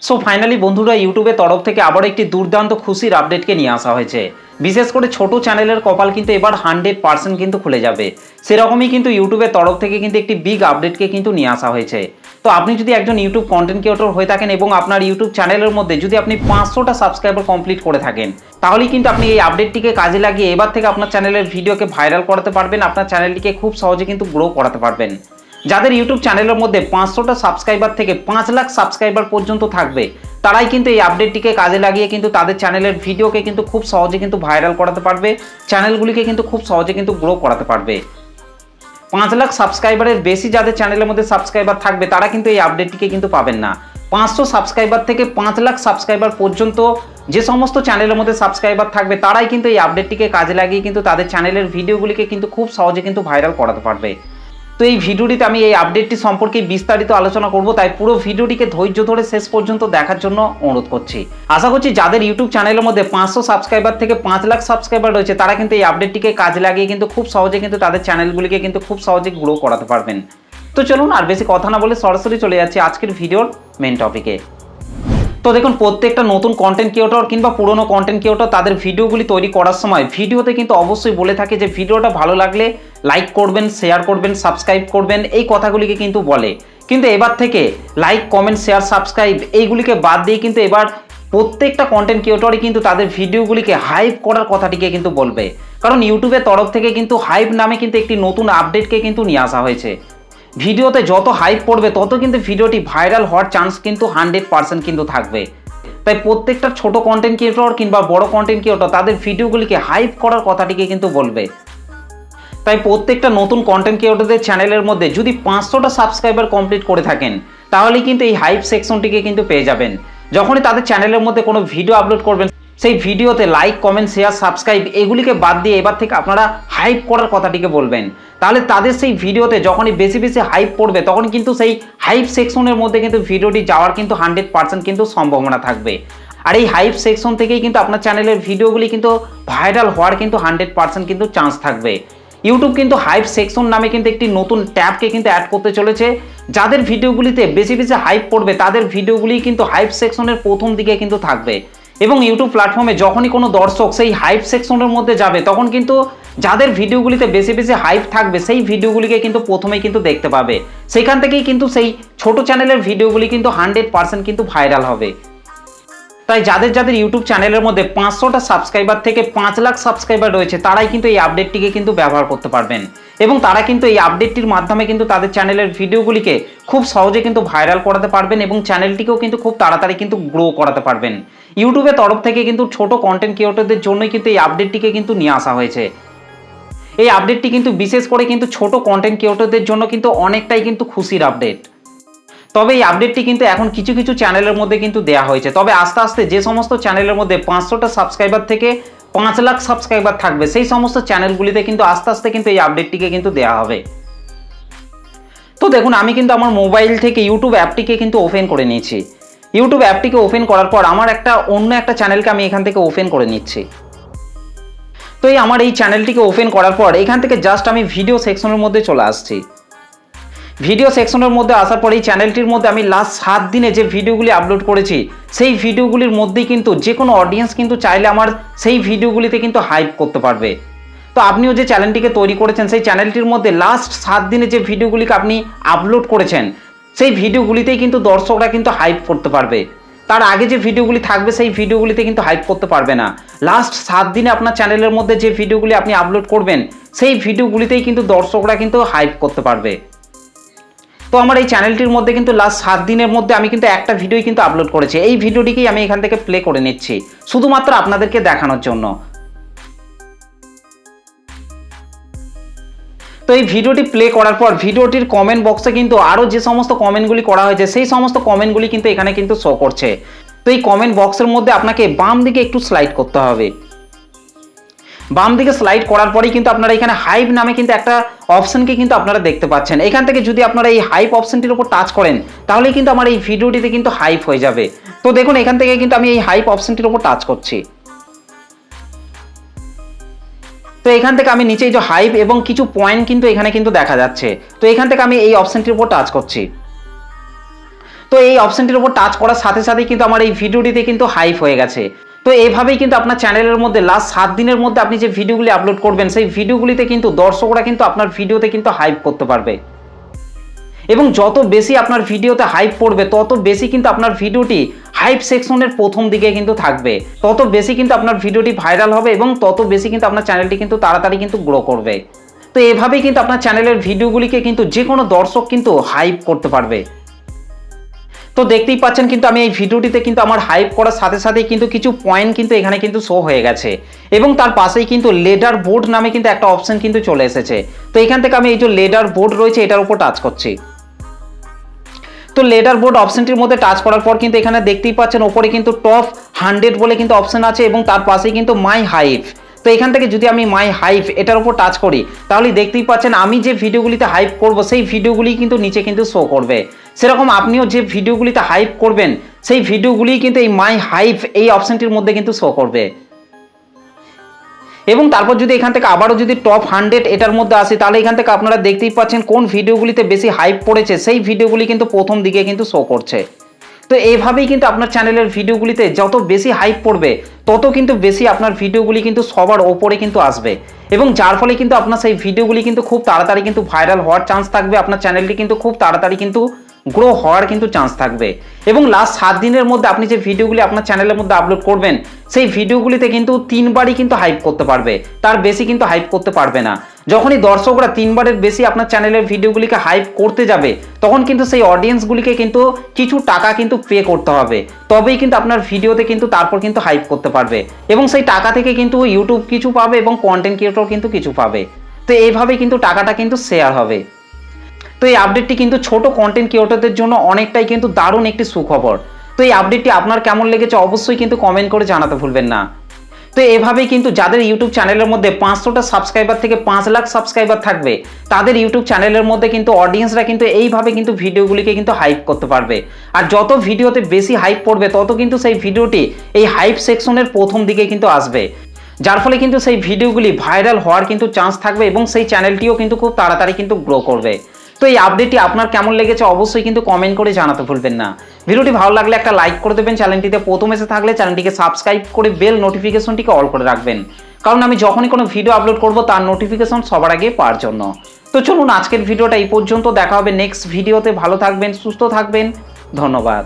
So finally বন্ধুরা, ইউটিউবের তরফ থেকে আবার একটি দুর্দান্ত খুশির আপডেটকে নিয়ে আসা হয়েছে। বিশেষ করে ছোট চ্যানেলের কপাল কিন্তু এবার 100% কিন্তু খুলে যাবে। সেরকমই কিন্তু ইউটিউবের তরফ থেকে কিন্তু একটি বিগ আপডেটকে কিন্তু নিয়ে আসা হয়েছে। তো আপনি যদি একজন ইউটিউব কন্টেন্ট ক্রিয়েটর হয়ে থাকেন এবং আপনার ইউটিউব চ্যানেলের মধ্যে যদি আপনি 500টা সাবস্ক্রাইবার কমপ্লিট করে থাকেন, তাহলেই কিন্তু আপনি এই আপডেটটিকে কাজে লাগিয়ে এবার থেকে আপনার চ্যানেলের ভিডিওকে ভাইরাল করাতে পারবেন, আপনার চ্যানেলটিকে খুব সহজে কিন্তু গ্রো করাতে পারবেন। যাদের ইউটিউব চ্যানেলের মধ্যে 500টা সাবস্ক্রাইবার থেকে 5 লাখ সাবস্ক্রাইবার পর্যন্ত থাকবে, তারাই কিন্তু এই আপডেটটিকে কাজে লাগিয়ে কিন্তু তাদের চ্যানেলের ভিডিওকে কিন্তু খুব সহজে কিন্তু ভাইরাল করাতে পারবে, চ্যানেলগুলিকে কিন্তু খুব সহজে কিন্তু গ্রো করাতে পারবে। 5 লাখ সাবস্ক্রাইবারের বেশি যাদের চ্যানেলের মধ্যে সাবস্ক্রাইবার থাকবে, তারা কিন্তু এই আপডেটটিকে কিন্তু পাবেন না। 500 সাবস্ক্রাইবার থেকে 5 লাখ সাবস্ক্রাইবার পর্যন্ত যে সমস্ত চ্যানেলের মধ্যে সাবস্ক্রাইবার থাকবে, তারাই কিন্তু এই আপডেটটিকে কাজে লাগিয়ে কিন্তু তাদের চ্যানেলের ভিডিওগুলিকে কিন্তু খুব সহজে কিন্তু ভাইরাল করাতে পারবে। তো এই ভিডিওটিতে আমি এই আপডেটটি সম্পর্কে বিস্তারিত আলোচনা করব, তাই পুরো ভিডিওটিকে ধৈর্য ধরে শেষ পর্যন্ত দেখার জন্য অনুরোধ করছি। আশা করছি যাদের ইউটিউব চ্যানেলের মধ্যে 500 সাবস্ক্রাইবার থেকে 5 লাখ সাবস্ক্রাইবার রয়েছে, তারা কিন্তু এই আপডেটটিকে কাজে লাগিয়ে কিন্তু খুব সহজে কিন্তু তাদের চ্যানেলগুলিকে কিন্তু খুব সহজে গ্রো করাতে পারবেন। তো চলুন আর বেশি কথা না বলে সরাসরি চলে যাচ্ছি আজকের ভিডিওর মেন টপিকে। তো দেখুন, প্রত্যেকটা নতুন কন্টেন্ট ক্রিয়েটর কিংবা পুরনো কন্টেন্ট ক্রিয়েটর তাদের ভিডিওগুলি তৈরি করার সময় ভিডিওতে কিন্তু অবশ্যই বলে থাকে যে ভিডিওটা ভালো লাগলে লাইক করবেন, শেয়ার করবেন, সাবস্ক্রাইব করবেন, এই কথাগুলিকে কিন্তু বলে। কিন্তু এবার থেকে লাইক, কমেন্ট, শেয়ার, সাবস্ক্রাইব এইগুলিকে বাদ দিয়ে কিন্তু এবার প্রত্যেকটা কন্টেন্ট ক্রিয়েটরই কিন্তু তাদের ভিডিওগুলিকে হাইপ করার কথাটিকে কিন্তু বলবে। কারণ ইউটিউবের তরফ থেকে কিন্তু হাইপ নামে কিন্তু একটি নতুন আপডেটকে কিন্তু নিয়ে আসা হয়েছে। ভিডিওতে যত হাইপ পড়বে তত কিন্তু ভিডিওটি ভাইরাল হওয়ার চান্স কিন্তু 100% কিন্তু থাকবে। তাই প্রত্যেকটা ছোট কন্টেন্ট ক্রিয়েটর কিংবা বড় কন্টেন্ট ক্রিয়েটর তাদের ভিডিওগুলিকে হাইপ করার কথাটিকে কিন্তু বলবে। তাই প্রত্যেকটা নতুন কন্টেন্ট ক্রিয়েটরদের চ্যানেলের মধ্যে যদি 500টা সাবস্ক্রাইবার কমপ্লিট করে থাকেন, তাহলেই কিন্তু এই হাইপ সেকশনটিকে কিন্তু পেয়ে যাবেন। যখনই তাদের চ্যানেলের মধ্যে কোনো ভিডিও আপলোড করবেন, সেই ভিডিওতে লাইক, কমেন্ট, শেয়ার, সাবস্ক্রাইব এগুলিকে বাদ দিয়ে এবার থেকে আপনারা হাইপ করার কথাটিকে বলবেন। তাহলে তাদের সেই ভিডিওতে যখনই বেশি বেশি হাইপ পড়বে, তখন কিন্তু সেই হাইপ সেকশনের মধ্যে কিন্তু ভিডিওটি যাওয়ার কিন্তু 100% কিন্তু সম্ভাবনা থাকবে। আর এই হাইপ সেকশন থেকেই কিন্তু আপনার চ্যানেলের ভিডিওগুলি কিন্তু ভাইরাল হওয়ার কিন্তু 100% কিন্তু চান্স থাকবে। ইউটিউব কিন্তু হাইপ সেকশন নামে কিন্তু একটি নতুন ট্যাবকে কিন্তু অ্যাড করতে চলেছে। যাদের ভিডিওগুলিতে বেশি বেশি হাইপ পড়বে, তাদের ভিডিওগুলি কিন্তু হাইপ সেকশনের প্রথম দিকে কিন্তু থাকবে। এবং ইউটিউব প্ল্যাটফর্মে যখনই কোনো দর্শক সেই হাইপ সেকশনের মধ্যে যাবে, তখন কিন্তু যাদের ভিডিওগুলিতে বেশি বেশি হাইপ থাকবে, সেই ভিডিওগুলিকে কিন্তু প্রথমেই কিন্তু দেখতে পাবে। সেখান থেকেই কিন্তু সেই ছোট চ্যানেলের ভিডিওগুলি কিন্তু 100% কিন্তু ভাইরাল হবে। তাই যাদের যাদের ইউটিউব চ্যানেলের মধ্যে 500টা সাবস্ক্রাইবার থেকে 5 লাখ সাবস্ক্রাইবার রয়েছে, তারাই কিন্তু এই আপডেটটিকে কিন্তু ব্যবহার করতে পারবেন। এবং তারা কিন্তু এই আপডেটটির মাধ্যমে কিন্তু তাদের চ্যানেলের ভিডিওগুলিকে খুব সহজে কিন্তু ভাইরাল করাতে পারবেন এবং চ্যানেলটিকেও কিন্তু খুব তাড়াতাড়ি কিন্তু গ্রো করাতে পারবেন। ইউটিউবের তরফ থেকে কিন্তু ছোট কন্টেন্ট ক্রিয়েটরদের জন্যই কিন্তু এই আপডেটটিকে কিন্তু নিয়ে আসা হয়েছে। এই আপডেটটি কিন্তু বিশেষ করে কিন্তু ছোট কন্টেন্ট ক্রিয়েটরদের জন্য কিন্তু অনেকটাই কিন্তু খুশির আপডেট। তবে এই আপডেটটি কিন্তু এখন কিছু কিছু চ্যানেলের মধ্যে কিন্তু দেওয়া হয়েছে। তবে আস্তে আস্তে যে সমস্ত চ্যানেলের মধ্যে 500টা সাবস্ক্রাইবার থেকে 5 লাখ সাবস্ক্রাইবার থাকবে, সেই সমস্ত চ্যানেলগুলিতে কিন্তু আস্তে আস্তে কিন্তু এই আপডেটটিকে কিন্তু দেওয়া হবে। তো দেখুন, আমি কিন্তু আমার মোবাইল থেকে ইউটিউব অ্যাপটিকে কিন্তু ওপেন করে নিয়েছি। ইউটিউব অ্যাপটিকে ওপেন করার পর আমার অন্য একটা চ্যানেলকে আমি এখান থেকে ওপেন করে নিচ্ছি। তো আমার এই চ্যানেলটিকে ওপেন করার পর এখান থেকে জাস্ট আমি ভিডিও সেকশনের মধ্যে চলে আসছি। ভিডিও সেকশনের মধ্যে আসার পর এই চ্যানেলটির মধ্যে আমি লাস্ট 7 দিনে যে ভিডিওগুলি আপলোড করেছি, সেই ভিডিওগুলির মধ্যেই কিন্তু যে কোনো অডিয়েন্স কিন্তু চাইলে আমার সেই ভিডিওগুলিতে কিন্তু হাইপ করতে পারবে। তো আপনিও যে চ্যানেলটিকে তৈরি করেছেন, সেই চ্যানেলটির মধ্যে লাস্ট 7 দিনে যে ভিডিওগুলিকে আপনি আপলোড করেছেন, সেই ভিডিওগুলিতেই কিন্তু দর্শকরা কিন্তু হাইপ করতে পারবে। তার আগে যে ভিডিওগুলি থাকবে, সেই ভিডিওগুলিতে কিন্তু হাইপ করতে পারবে না। লাস্ট 7 দিনে আপনার চ্যানেলের মধ্যে যে ভিডিওগুলি আপনি আপলোড করবেন, সেই ভিডিওগুলিতেই কিন্তু দর্শকরা কিন্তু হাইপ করতে পারবে। তো আমার এই চ্যানেলটির মধ্যে কিন্তু লাস্ট 7 দিনের মধ্যে আমি কিন্তু একটা ভিডিওই কিন্তু আপলোড করেছি। এই ভিডিওটিকেই আমি এখান থেকে প্লে করে নিচ্ছি শুধুমাত্র আপনাদেরকে দেখানোর জন্য। তো এই ভিডিওটি প্লে করার পর ভিডিওটির কমেন্ট বক্সে কিন্তু আরও যে সমস্ত কমেন্টগুলি করা হয়েছে, সেই সমস্ত কমেন্টগুলি কিন্তু এখানে কিন্তু শো করছে। তো এই কমেন্ট বক্সের মধ্যে আপনাকে বাম দিকে একটু স্লাইড করতে হবে। বাম দিকে স্লাইড করার পরেই কিন্তু আপনারা এখানে হাইপ নামে কিন্তু একটা অপশনকে কিন্তু আপনারা দেখতে পাচ্ছেন। এখান থেকে যদি আপনারা এই হাইপ অপশনটির উপর টাচ করেন, তাহলে কিন্তু আমার এই ভিডিওটিতে কিন্তু হাইপ হয়ে যাবে। তো দেখুন, এখান থেকে কিন্তু আমি এই হাইপ অপশনটির উপর টাচ করছি। তো এখান থেকে আমি নিচে যে হাইপ এবং কিছু পয়েন্ট কিন্তু এখানে কিন্তু দেখা যাচ্ছে। তো এখান থেকে আমি এই অপশনটির উপর টাচ করছি। তো এই অপশনটির উপর টাচ করার সাথে সাথে কিন্তু আমার এই ভিডিওটিতে কিন্তু হাইপ হয়ে গেছে। তো এইভাবেই কিন্তু আপনার চ্যানেলের মধ্যে লাস্ট 7 দিনের মধ্যে আপনি যে ভিডিওগুলি আপলোড করবেন সেই ভিডিওগুলিতে কিন্তু দর্শকরা কিন্তু আপনার ভিডিওতে কিন্তু হাইপ করতে পারবে এবং যত বেশি আপনার ভিডিওতে হাইপ পড়বে তত বেশি কিন্তু আপনার ভিডিওটি হাইপ সেকশনের প্রথম দিকে কিন্তু থাকবে, তত বেশি কিন্তু আপনার ভিডিওটি ভাইরাল হবে এবং তত বেশি কিন্তু আপনার চ্যানেলটি কিন্তু তাড়াতাড়ি কিন্তু গ্রো করবে। তো এভাবেই কিন্তু আপনার চ্যানেলের ভিডিওগুলিকে কিন্তু যে কোনো দর্শক কিন্তু হাইপ করতে পারবে। তো দেখতেই পাচ্ছেন কিন্তু আমি এই ভিডিওটিতে কিন্তু আমার হাইপ করার সাথে সাথে কিন্তু কিছু পয়েন্ট কিন্তু এখানে কিন্তু শো হয়ে গেছে এবং তার পাশেই কিন্তু লেডার বোর্ড নামে কিন্তু একটা অপশন কিন্তু চলে এসেছে। তো এখান থেকে আমি এই যে লেডার বোর্ড রয়েছে এটার উপর টাচ করছি। তো লেডার বোর্ড অপশনটির মধ্যে টাচ করার পর কিন্তু এখানে দেখতেই পাচ্ছেন ওপরে কিন্তু টপ 100 বলে কিন্তু অপশন আছে এবং তার পাশেই কিন্তু মাই হাইপ। তো এখান থেকে যদি আমি মাই হাইপ এটার উপর টাচ করি তাহলে দেখতেই পাচ্ছেন আমি যে ভিডিওগুলিতে হাইপ করব সেই ভিডিওগুলি কিন্তু নিচে কিন্তু শো করবে। সেরকম আপনিও যে ভিডিওগুলিতে হাইপ করবেন সেই ভিডিওগুলি কিন্তু এই মাই হাইপ এই অপশনটির মধ্যে কিন্তু শো করবে। এবং তারপর যদি এখান থেকে আবারও যদি টপ 100 এটার মধ্যে আসে তাহলে এখান থেকে আপনারা দেখতেই পাচ্ছেন কোন ভিডিওগুলিতে বেশি হাইপ পড়েছে সেই ভিডিওগুলি কিন্তু প্রথম দিকে কিন্তু শো করছে। তো এইভাবেই কিন্তু আপনার চ্যানেলের ভিডিওগুলিতে যত বেশি হাইপ পড়বে তত কিন্তু বেশি আপনার ভিডিওগুলি কিন্তু সবার ওপরে কিন্তু আসবে এবং যার ফলে কিন্তু আপনার সেই ভিডিওগুলি কিন্তু খুব তাড়াতাড়ি কিন্তু ভাইরাল হওয়ার চান্স থাকবে, আপনার চ্যানেলটি কিন্তু খুব তাড়াতাড়ি কিন্তু গ্রো হওয়ার কিন্তু চান্স থাকবে এবং লাস্ট 7 দিনের মধ্যে আপনি যে ভিডিওগুলি আপনার চ্যানেলের মধ্যে আপলোড করবেন সেই ভিডিওগুলিতে কিন্তু 3বারই কিন্তু হাইপ করতে পারবে, তার বেশি কিন্তু হাইপ করতে পারবে না। যখনই দর্শকরা 3বারের বেশি আপনার চ্যানেলের ভিডিওগুলিকে হাইপ করতে যাবে তখন কিন্তু সেই অডিয়েন্সগুলিকে কিন্তু কিছু টাকা কিন্তু পে করতে হবে, তবেই কিন্তু আপনার ভিডিওতে কিন্তু তারপর কিন্তু হাইপ করতে পারবে এবং সেই টাকা থেকে কিন্তু ইউটিউব কিছু পাবে এবং কন্টেন্ট ক্রিয়েটর কিন্তু কিছু পাবে। তো এইভাবে কিন্তু টাকাটা কিন্তু শেয়ার হবে। তো এই আপডেটটি কিন্তু ছোট কন্টেন্ট ক্রিয়েটরদের জন্য অনেকটাই কিন্তু দারুণ একটি সুখবর। তো এই আপডেটটি আপনার কেমন লেগেছে অবশ্যই কিন্তু কমেন্ট করে জানাতে ভুলবেন না। তো এভাবেই কিন্তু যাদের ইউটিউব চ্যানেলের মধ্যে 500টা সাবস্ক্রাইবার থেকে 5 লাখ সাবস্ক্রাইবার থাকবে তাদের ইউটিউব চ্যানেলের মধ্যে কিন্তু অডিয়েন্সরা কিন্তু এইভাবে কিন্তু ভিডিওগুলিকে কিন্তু হাইপ করতে পারবে। আর যত ভিডিওতে বেশি হাইপ পড়বে তত কিন্তু সেই ভিডিওটি এই হাইপ সেকশনের প্রথম দিকে কিন্তু আসবে, যার ফলে কিন্তু সেই ভিডিওগুলি ভাইরাল হওয়ার কিন্তু চান্স থাকবে এবং সেই চ্যানেলটিও কিন্তু খুব তাড়াতাড়ি কিন্তু গ্রো করবে। তো এই আপডেটটি আপনার কেমন লেগেছে অবশ্যই কিন্তু কমেন্ট করে জানাতে ভুলবেন না। ভিডিওটি ভালো লাগলে একটা লাইক করে দেবেন, চ্যানেলটিতে প্রথম এসে থাকলে চ্যানেলটিকে সাবস্ক্রাইব করে বেল নোটিফিকেশনটিকে অল করে রাখবেন, কারণ আমি যখনই কোনো ভিডিও আপলোড করব তার নোটিফিকেশন সবার আগে পাওয়ার জন্য। তো চলুন আজকের ভিডিওটা এই পর্যন্ত, দেখা হবে নেক্সট ভিডিওতে। ভালো থাকবেন, সুস্থ থাকবেন, ধন্যবাদ।